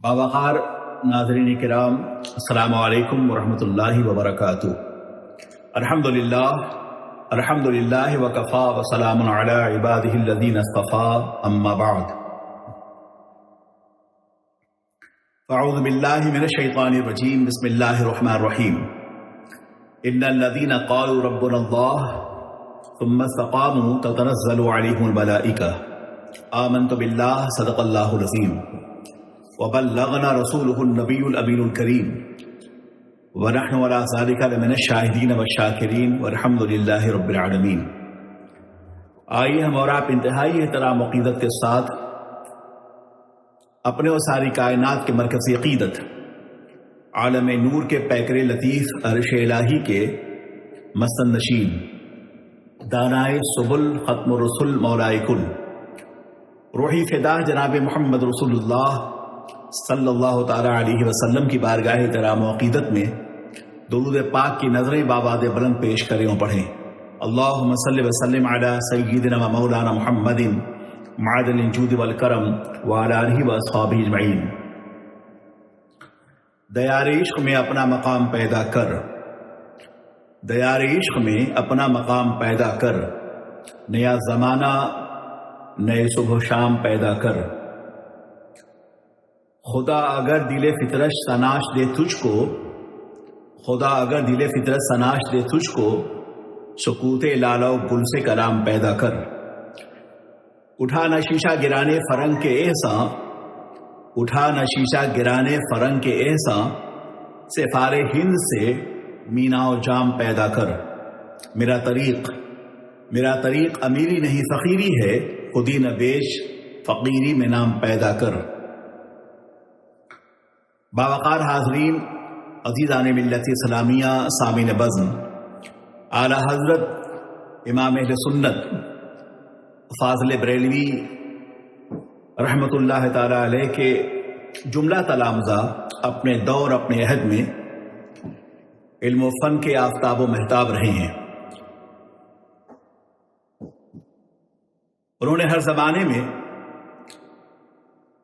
باوقار ناظرین کرام، السلام علیکم ورحمۃ اللہ وبرکاتہ۔ الحمدللہ وکفا وسلام علی عبادہ الذین اصطفى، اما بعد فاعوذ باللہ من الشیطان الرجیم، بسم اللہ الرحمن الرحیم۔ ان الذین قالوا ربنا اللہ ثم استقاموا تتنزل علیہم الملائکہ آمنت باللہ صدق اللہ العظیم وبلغنا رسوله النبی الامین الکریم ونحن على ذلك لمن الشاہدین والشاکرین والحمد للہ رب العالمین۔ آئیے ہم اور آپ انتہائی احترام و عقیدت کے ساتھ اپنے اور ساری کائنات کے مرکزی عقیدت عالم نور کے پیکر لطیف عرش الہی کے مسند نشین دانائے سبل ختم الرسل مولائے کل روحی فدا جناب محمد رسول اللہ صلی اللہ تعالی علیہ وسلم کی بارگاہ احترام و عقیدت میں درود پاک کی نظریں باباد بلند پیش کریں اور پڑھیں۔ اللہم صلی وسلم علی سیدنا و مولانا محمد معدن الجود والکرم وعلی آلہ و اصحابہ اجمعین۔ دیار عشق میں اپنا مقام پیدا کر، دیار عشق میں اپنا مقام پیدا کر، نیا زمانہ نئے صبح و شام پیدا کر۔ خدا اگر دل فطرت سناش دے تجھ کو، خدا اگر دل فطرت سناش دے تجھ کو، سکوت لالا و گل سے کلام پیدا کر۔ اٹھانا شیشہ گرانے فرنگ کے احساں، اٹھانا شیشہ گرانے فرنگ کے احساں، سفار ہند سے مینا و جام پیدا کر۔ میرا طریق امیری نہیں فقیری ہے، خودی نہ بیچ فقیری میں نام پیدا کر۔ باوقار حاضرین، عزیزان ملت اسلامیہ، سامعین بزم، اعلی حضرت امام اہل سنت فاضل بریلوی رحمۃ اللہ تعالی علیہ کے جملہ تلامذہ اپنے دور اپنے عہد میں علم و فن کے آفتاب و مہتاب رہے ہیں۔ انہوں نے ہر زمانے میں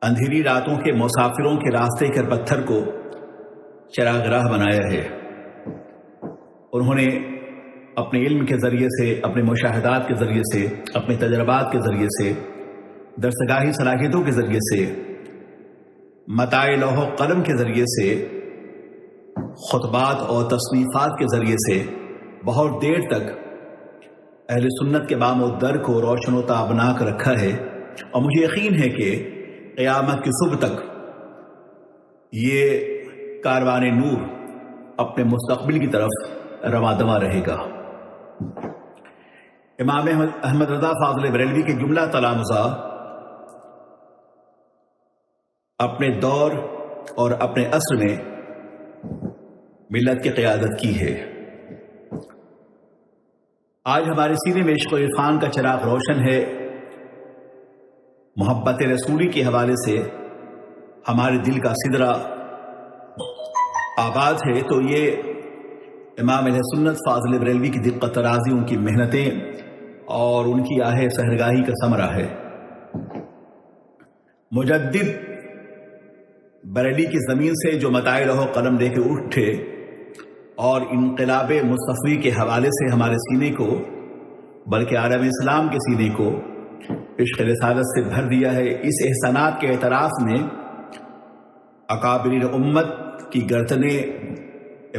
اندھیری راتوں کے مسافروں کے راستے کے پتھر کو چراغ راہ بنایا ہے۔ انہوں نے اپنے علم کے ذریعے سے، اپنے مشاہدات کے ذریعے سے، اپنے تجربات کے ذریعے سے، درسگاہی صلاحیتوں کے ذریعے سے، متاع لوح و قلم کے ذریعے سے، خطبات اور تصنیفات کے ذریعے سے بہت دیر تک اہل سنت کے بام و در کو روشن و تابناک رکھا ہے، اور مجھے یقین ہے کہ قیامت کی صبح تک یہ کاروان نور اپنے مستقبل کی طرف رواں دواں رہے گا۔ امام احمد رضا فاضل بریلوی کے جملہ تلامذہ اپنے دور اور اپنے عصر میں ملت کی قیادت کی ہے۔ آج ہمارے سینے میں عشق و عرفان کا چراغ روشن ہے، محبت رسولی کے حوالے سے ہمارے دل کا سدرہ آباد ہے، تو یہ امام اہل سنت فاضل بریلوی کی دقت ترازی، ان کی محنتیں اور ان کی آہ سحرگاہی کا ثمرہ ہے۔ مجدد بریلی کی زمین سے جو متاع لوح و قلم لے کے اٹھے اور انقلاب مصطفی کے حوالے سے ہمارے سینے کو، بلکہ عالم اسلام کے سینے کو عشق رسالت سے بھر دیا ہے، اس احسانات کے اعتراف میں اکابرین امت کی گردنیں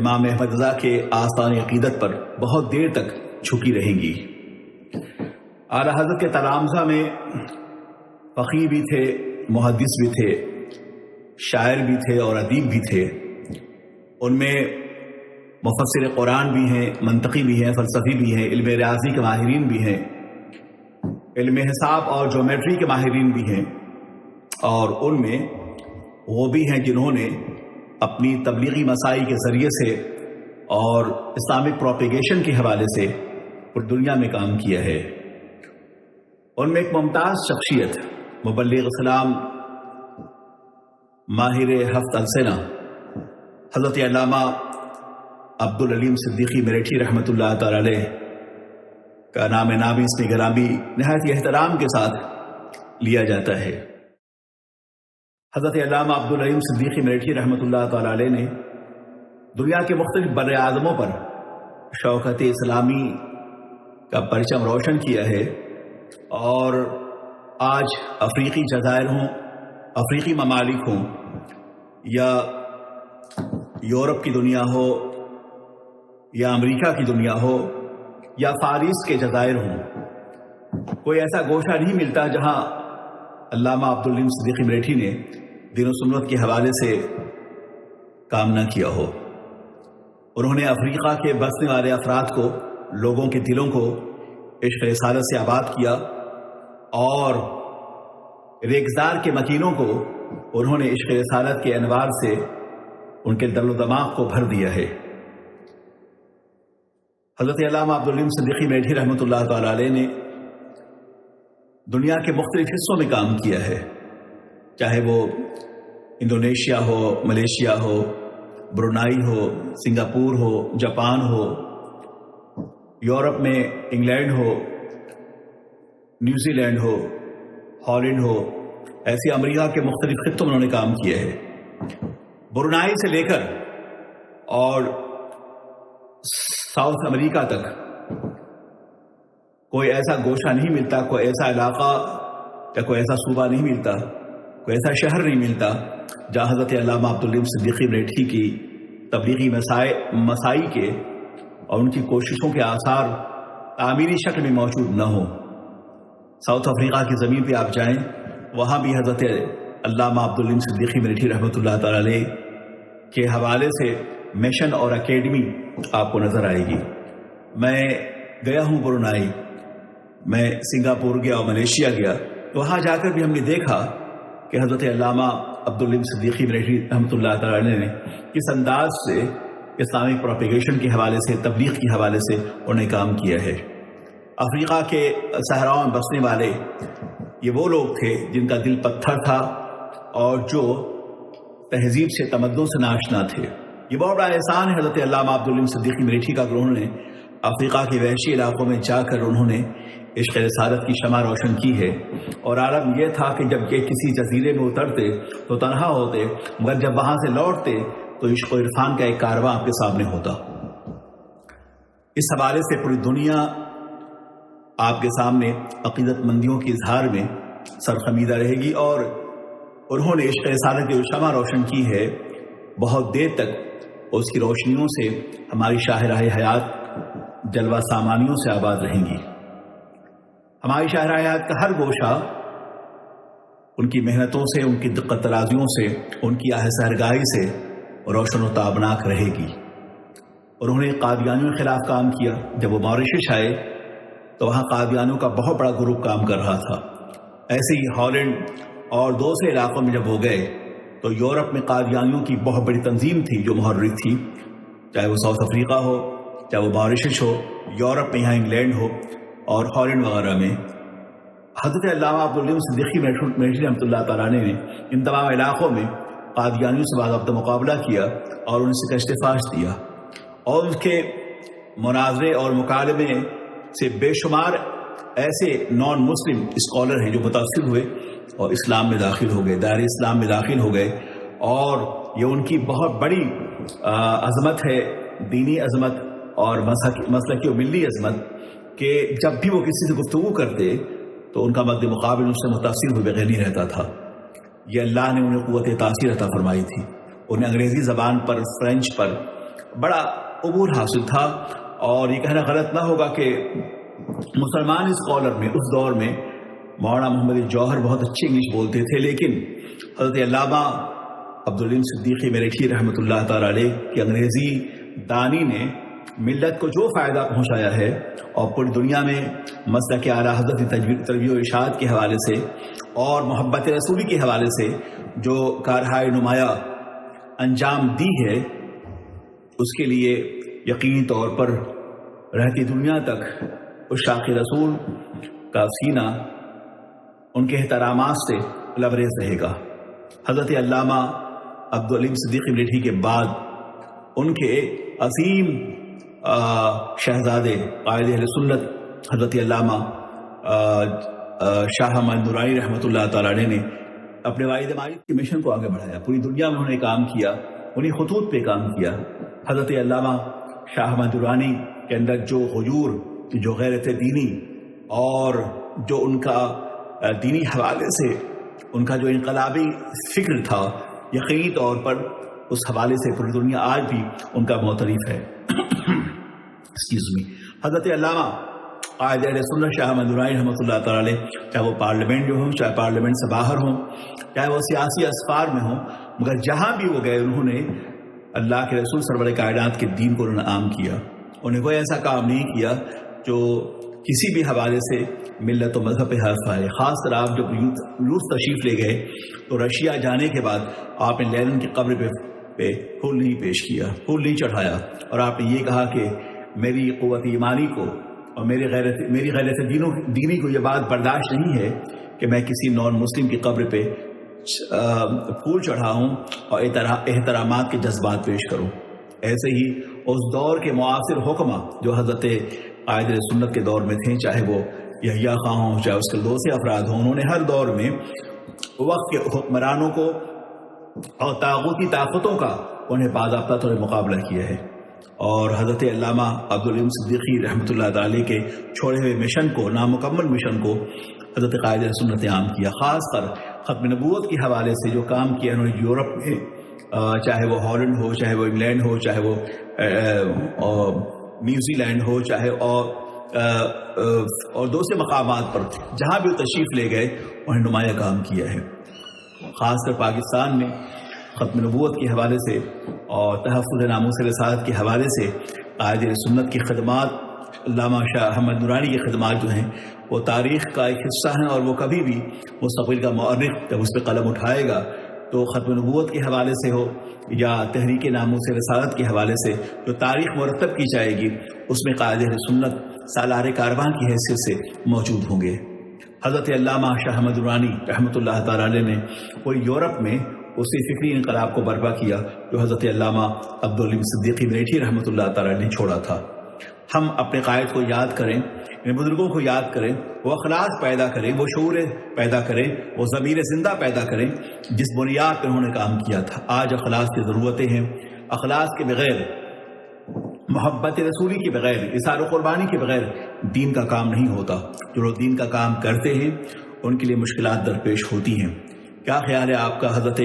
امام احمد رضا کے آستان عقیدت پر بہت دیر تک جھکی رہیں گی۔ اعلی حضرت کے تلامذہ میں فقیہ بھی تھے، محدث بھی تھے، شاعر بھی تھے اور ادیب بھی تھے۔ ان میں مفسر قرآن بھی ہیں، منطقی بھی ہیں، فلسفی بھی ہیں، علم ریاضی کے ماہرین بھی ہیں، علم حساب اور جیومیٹری کے ماہرین بھی ہیں، اور ان میں وہ بھی ہیں جنہوں نے اپنی تبلیغی مساعی کے ذریعے سے اور اسلامک پروپیگیشن کے حوالے سے پوری دنیا میں کام کیا ہے۔ ان میں ایک ممتاز شخصیت، مبلغ اسلام، ماہر ہفت السنہ، حضرت علامہ عبدالعلیم صدیقی میرٹھی رحمۃ اللہ تعالی علیہ کا نام نامی اس میں گرامی نہایت احترام کے ساتھ لیا جاتا ہے۔ حضرت علامہ عبدالرحیم صدیقی مریٹھی رحمۃ اللہ تعالی علیہ نے دنیا کے مختلف بر اعظموں پر شوکت اسلامی کا پرچم روشن کیا ہے، اور آج افریقی جزائر ہوں، افریقی ممالک ہوں، یا یورپ کی دنیا ہو، یا امریکہ کی دنیا ہو، یا فارس کے جزائر ہوں، کوئی ایسا گوشہ نہیں ملتا جہاں علامہ عبدالرحیم صدیقی مریٹھی نے دین و سنت کے حوالے سے کام نہ کیا ہو۔ انہوں نے افریقہ کے بسنے والے افراد کو، لوگوں کے دلوں کو عشق رسالت سے آباد کیا، اور ریگزار کے مکینوں کو انہوں نے عشق رسالت کے انوار سے ان کے دل و دماغ کو بھر دیا ہے۔ حضرت علامہ عبدالرحیم صدیقی مریٹھی رحمۃ اللہ تعالی علیہ نے دنیا کے مختلف حصوں میں کام کیا ہے، چاہے وہ انڈونیشیا ہو، ملیشیا ہو، برونائی ہو، سنگاپور ہو، جاپان ہو، یورپ میں انگلینڈ ہو، نیوزی لینڈ ہو، ہالینڈ ہو، ایسے امریکہ کے مختلف خطوں میں انہوں نے کام کیا ہے۔ برونائی سے لے کر اور ساؤتھ امریکہ تک کوئی ایسا گوشہ نہیں ملتا، کوئی ایسا علاقہ یا کوئی ایسا صوبہ نہیں ملتا، کوئی ایسا شہر نہیں ملتا جہاں حضرت علامہ عبدالرحیم صدیقی مریٹھی کی تبلیغی مسائی کے اور ان کی کوششوں کے آثار تعمیری شکل میں موجود نہ ہوں۔ ساؤتھ افریقہ کی زمین پہ آپ جائیں، وہاں بھی حضرت علامہ عبدالرحیم صدیقی مریٹھی رحمۃ اللہ تعالی علیہ کے حوالے سے مشن اور اکیڈمی آپ کو نظر آئے گی۔ میں گیا ہوں برونائی، میں سنگاپور گیا اور ملیشیا گیا، تو وہاں جا کر بھی ہم نے دیکھا کہ حضرت علامہ عبدالرحیم صدیقی مریٹھی رحمۃ اللہ تعالی علیہ نے کس انداز سے اسلامک پروپیگیشن کے حوالے سے، تبلیغ کے حوالے سے انہوں نے کام کیا ہے۔ افریقہ کے صحراؤں میں بسنے والے یہ وہ لوگ تھے جن کا دل پتھر تھا اور جو تہذیب سے، تمدن سے ناشنا تھے۔ یہ بہت بڑا احسان ہے حضرت علامہ عبدالرحیم صدیقی مریٹھی کا کہ انہوں نے افریقہ کے وحشی علاقوں میں جا کر انہوں نے عشق رسالت کی شمع روشن کی ہے، اور عالم یہ تھا کہ جب یہ کسی جزیرے میں اترتے تو تنہا ہوتے، مگر جب وہاں سے لوٹتے تو عشق و عرفان کا ایک کارواں آپ کے سامنے ہوتا۔ اس حوالے سے پوری دنیا آپ کے سامنے عقیدت مندیوں کے اظہار میں سرخمیدہ رہے گی، اور انہوں نے عشق رسالت کی شمع روشن کی ہے، بہت دیر تک اس کی روشنیوں سے ہماری شاہراہ حیات جلوہ سامانیوں سے آباد رہیں گی۔ ہماری شاہراہ حیات کا ہر گوشہ ان کی محنتوں سے، ان کی دقت ترازیوں سے، ان کی آہ سحرگاہی سے روشن و تابناک رہے گی۔ انہوں نے قادیانیوں کے خلاف کام کیا۔ جب وہ ماریشس آئے تو وہاں قادیانیوں کا بہت بڑا گروپ کام کر رہا تھا۔ ایسے ہی ہالینڈ اور دوسرے علاقوں میں جب وہ گئے تو یورپ میں قادیانیوں کی بہت بڑی تنظیم تھی جو محرک تھی، چاہے وہ ساؤتھ افریقہ ہو، چاہے وہ ماریشس ہو، یورپ میں یہاں انگلینڈ ہو اور ہالینڈ وغیرہ میں۔ حضرت علامہ عبدالرحیم صدیقی مریٹھی رحمۃ اللہ تعالیٰ نے ان تمام علاقوں میں قادیانیوں سے باضابطہ مقابلہ کیا اور ان سے کشف فاش دیا، اور ان کے مناظرے اور مکالمے سے بے شمار ایسے نان مسلم اسکالر ہیں جو متاثر ہوئے اور اسلام میں داخل ہو گئے، دائرہ اسلام میں داخل ہو گئے، اور یہ ان کی بہت بڑی عظمت ہے، دینی عظمت اور مسلکی و ملی عظمت، کہ جب بھی وہ کسی سے گفتگو کرتے تو ان کا مد مقابل ان سے متاثر ہوئے بغیر نہیں رہتا تھا۔ یہ اللہ نے انہیں قوت تاثیر عطا فرمائی تھی۔ انہیں انگریزی زبان پر، فرینچ پر بڑا عبور حاصل تھا، اور یہ کہنا غلط نہ ہوگا کہ مسلمان اسکالر میں اس دور میں مولانا محمد جوہر بہت اچھی انگلش بولتے تھے، لیکن حضرت علامہ عبدالرحیم صدیقی مریٹھی رحمۃ اللہ تعالی علیہ کی انگریزی دانی نے ملت کو جو فائدہ پہنچایا ہے، اور پوری دنیا میں مسلک اعلیٰ حضرت تربیت و ارشاد کے حوالے سے اور محبت رسولی کے حوالے سے جو کارہائے نمایاں انجام دی ہے، اس کے لیے یقینی طور پر رہتی دنیا تک عشاق رسول کا سینہ ان کے احترامات سے لبریز رہے گا۔ حضرت علامہ عبدالرحیم صدیقی مریٹھی کے بعد ان کے عظیم شہزادے قائد اہل سنت حضرت علامہ شاہ محمد نورانی رحمۃ اللہ تعالی علیہ نے اپنے والد ماجد کے مشن کو آگے بڑھایا، پوری دنیا میں انہوں نے کام کیا، انہیں خطوط پہ کام کیا۔ حضرت علامہ شاہ احمد درانی کے اندر جو غیور، جو غیرت دینی اور جو ان کا دینی حوالے سے ان کا جو انقلابی فکر تھا، یقینی طور پر اس حوالے سے پوری دنیا آج بھی ان کا معترف ہے۔ حضرت علامہ قائد اہل سنت شاہ احمد درانی رحمۃ اللہ تعالی علیہ، چاہے وہ پارلیمنٹ جو ہوں، چاہے پارلیمنٹ سے باہر ہوں، چاہے وہ سیاسی اسفار میں ہوں، مگر جہاں بھی وہ گئے انہوں نے اللہ کے رسول سرور کائنات کے دین کو انہوں نے عام کیا۔ انہیں کوئی ایسا کام نہیں کیا جو کسی بھی حوالے سے ملت و مذہب پہ حرف آئے۔ خاص طور آپ جب روس تشریف لے گئے تو رشیا جانے کے بعد آپ نے لینن کی قبر پہ پھول نہیں پیش کیا، پھول نہیں چڑھایا، اور آپ نے یہ کہا کہ میری قوت ایمانی کو اور میری غیرت دینی کو یہ بات برداشت نہیں ہے کہ میں کسی نان مسلم کی قبر پہ پھول چڑھاؤں اور احترامات کے جذبات پیش کروں۔ ایسے ہی اس دور کے معاصر حکمہ جو حضرت قائد سنت کے دور میں تھے، چاہے وہ یحییٰ خان ہوں، چاہے اس کے دوسرے افراد ہوں، انہوں نے ہر دور میں وقت کے حکمرانوں کو اور طاغوتی طاقتوں کا انہیں باضابطہ طور مقابلہ کیا ہے، اور حضرت علامہ عبدالعلیم صدیقی رحمۃ اللہ تعالی کے چھوڑے ہوئے مشن کو، نامکمل مشن کو حضرت قائد سنت نے عام کیا۔ خاص کر ختم نبوت کے حوالے سے جو کام کیا انہوں نے یورپ میں، چاہے وہ ہالینڈ ہو، چاہے وہ انگلینڈ ہو، چاہے وہ نیوزی لینڈ ہو، چاہے اور دوسرے مقامات پر جہاں بھی وہ تشریف لے گئے انہیں نمایاں کام کیا ہے۔ خاص کر پاکستان میں ختم نبوت کے حوالے سے اور تحفظ ناموس رسالت کے حوالے سے قائد سنت کی خدمات، علامہ شاہ احمد نورانی کی خدمات جو ہیں وہ تاریخ کا ایک حصہ ہیں، اور وہ کبھی بھی مستقبل کا مؤرخ جب اس پہ قلم اٹھائے گا تو ختم نبوت کے حوالے سے ہو یا تحریک ناموس رسالت کے حوالے سے جو تاریخ مرتب کی جائے گی اس میں قائد سنت سالار کاروان کی حیثیت سے موجود ہوں گے۔ حضرت علامہ شاہ احمد درانی رحمۃ اللہ تعالی علیہ نے پوری یورپ میں اسی فکری انقلاب کو برپا کیا جو حضرت علامہ عبدالعلیم صدیقی ملیٹھی رحمۃ اللہ تعالی نے چھوڑا تھا۔ ہم اپنے قائد کو یاد کریں، ان بزرگوں کو یاد کریں، وہ اخلاص پیدا کریں، وہ شعور پیدا کریں، وہ ضمیر زندہ پیدا کریں جس بنیاد پر انہوں نے کام کیا تھا۔ آج اخلاص کی ضرورتیں ہیں، اخلاص کے بغیر، محبت رسولی کے بغیر، اثار و قربانی کے بغیر دین کا کام نہیں ہوتا۔ جو لوگ دین کا کام کرتے ہیں ان کے لیے مشکلات درپیش ہوتی ہیں۔ کیا خیال ہے آپ کا حضرت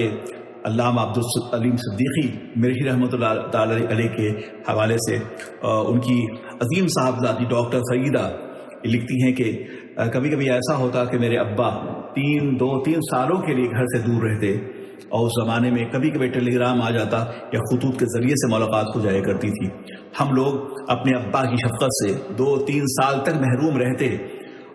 علامہ عبدالعلیم صدیقی ملیٹھی رحمۃ اللہ تعالی علیہ کے حوالے سے؟ ان کی عظیم صاحبزادی ڈاکٹر سعیدہ لکھتی ہیں کہ کبھی کبھی ایسا ہوتا کہ میرے ابا دو تین سالوں کے لیے گھر سے دور رہتے، اور اس زمانے میں کبھی کبھی ٹیلی گرام آ جاتا یا خطوط کے ذریعے سے ملاقات ہو جایا کرتی تھی۔ ہم لوگ اپنے ابا کی شفقت سے 2-3 سال تک محروم رہتے،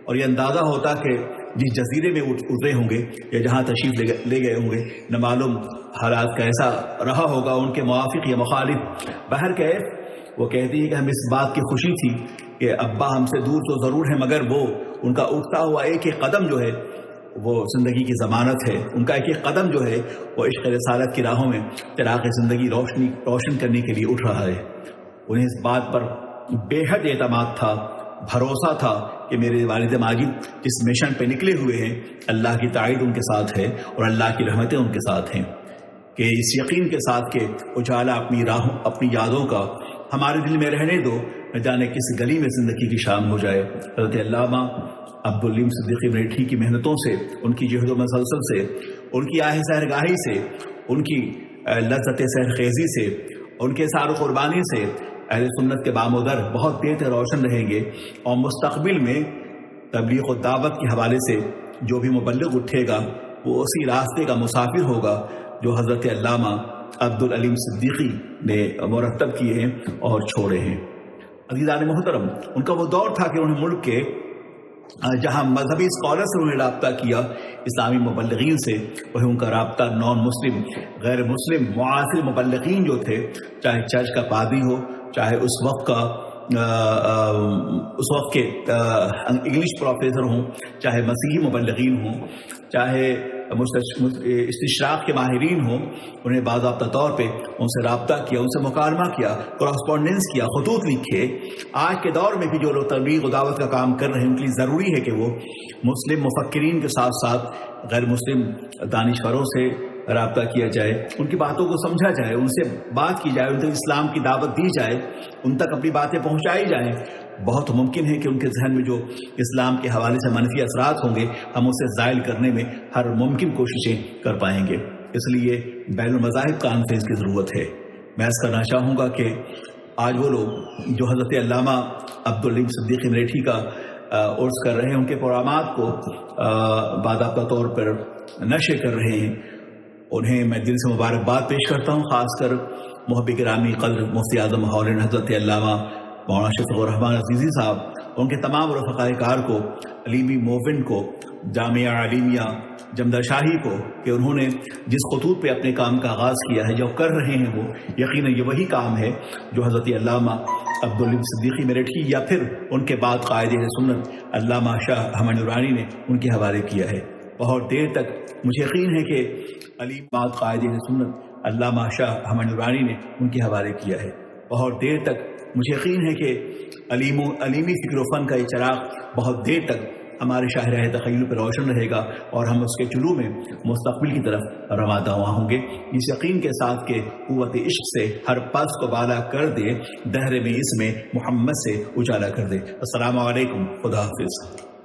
اور یہ اندازہ ہوتا کہ جس جزیرے میں اترے ہوں گے یا جہاں تشریف لے گئے ہوں گے نہ معلوم حالات کیسا رہا ہوگا ان کے موافق یا مخالف۔ بہرکیف وہ کہتی ہے کہ ہمیں اس بات کی خوشی تھی کہ ابا ہم سے دور تو ضرور ہے، مگر وہ ان کا اٹھتا ہوا ایک ایک قدم جو ہے وہ زندگی کی ضمانت ہے، ان کا ایک ایک قدم جو ہے وہ عشق رسالت کی راہوں میں چراغ زندگی روشن کرنے کے لیے اٹھ رہا ہے۔ انہیں اس بات پر بے حد اعتماد تھا، بھروسہ تھا کہ میرے والد ماجد جس مشن پہ نکلے ہوئے ہیں اللہ کی تائید ان کے ساتھ ہے اور اللہ کی رحمتیں ان کے ساتھ ہیں، کہ اس یقین کے ساتھ کہ اجالا اپنی یادوں کا ہمارے دل میں رہنے دو، نہ جانے کس گلی میں زندگی کی شام ہو جائے۔ حضرت علامہ عبدالعلیم صدیقی ملیٹھی کی محنتوں سے، ان کی جہد و مسلسل سے، ان کی آہ سحرگاہی سے، ان کی لذت سحرخیزی سے، ان کے سار و قربانی سے اہل سنت کے بام و در بہت دیر تک روشن رہیں گے، اور مستقبل میں تبلیغ و دعوت کے حوالے سے جو بھی مبلغ اٹھے گا وہ اسی راستے کا مسافر ہوگا جو حضرت علامہ عبدالعلیم صدیقی نے مرتب کیے ہیں اور چھوڑے ہیں۔ عزیزان محترم، ان کا وہ دور تھا کہ انہوں نے ملک کے جہاں مذہبی اسکالر سے انہوں نے رابطہ کیا اسلامی مبلغین سے، وہی ان کا رابطہ نان مسلم، غیر مسلم معاصر مبلغین جو تھے، چاہے چرچ کا پادری ہو، چاہے اس وقت کے انگلش پروفیسر ہوں، چاہے مسیحی مبلغین ہوں، چاہے استشراق کے ماہرین ہوں انہیں باضابطہ طور پہ ان سے رابطہ کیا، ان سے مکالمہ کیا، کراسپونڈنس کیا، خطوط لکھے۔ آج کے دور میں بھی جو لوگ تبلیغ و دعوت کا کام کر رہے ہیں ان کے لیے ضروری ہے کہ وہ مسلم مفکرین کے ساتھ ساتھ غیر مسلم دانشوروں سے رابطہ کیا جائے، ان کی باتوں کو سمجھا جائے، ان سے بات کی جائے، ان تک اسلام کی دعوت دی جائے، ان تک اپنی باتیں پہنچائی جائیں۔ بہت ممکن ہے کہ ان کے ذہن میں جو اسلام کے حوالے سے منفی اثرات ہوں گے ہم اسے زائل کرنے میں ہر ممکن کوششیں کر پائیں گے۔ اس لیے بین المذاہب کانفرنس کی ضرورت ہے۔ میں عرض کرنا چاہوں گا کہ آج وہ لوگ جو حضرت علامہ عبدالعلیم صدیقی مریٹھی کا عرس کر رہے ہیں، ان کے پروگرامات کو باضابطہ طور پر نشر کر رہے ہیں، انہیں میں دل سے مبارکباد پیش کرتا ہوں، خاص کر محب گرامی قدر مفتی اعظم ہالینڈ حضرت علامہ مولانا شفیق الرحمان عزیزی صاحب، ان کے تمام رفقائے کار کو، علیمی موون کو، جامعہ علیمیہ جمدہ شاہی کو، کہ انہوں نے جس خطوط پہ اپنے کام کا آغاز کیا ہے، جو کر رہے ہیں، وہ یقیناً یہ وہی کام ہے جو حضرت علامہ عبدالعلیم صدیقی مریٹھی یا پھر ان کے بعد قائد سنت علامہ شاہ احمد نورانی نے ان کے حوالے کیا ہے۔ بہت دیر تک مجھے یقین ہے کہ علیم بعد قائد سنت علامہ شاہ احمد نورانی نے ان کے حوالے کیا ہے۔ بہت دیر تک مجھے یقین ہے کہ علیمی فکر و فن کا یہ چراغ بہت دیر تک ہمارے شاہراہ تخیل پہ روشن رہے گا اور ہم اس کے جلو میں مستقبل کی طرف رواں دواں ہوں گے، اس یقین کے ساتھ کہ قوت عشق سے ہر پس کو بالا کر دے، دہر میں اس میں محمد سے اجالا کر دے۔ السلام علیکم، خدا حافظ۔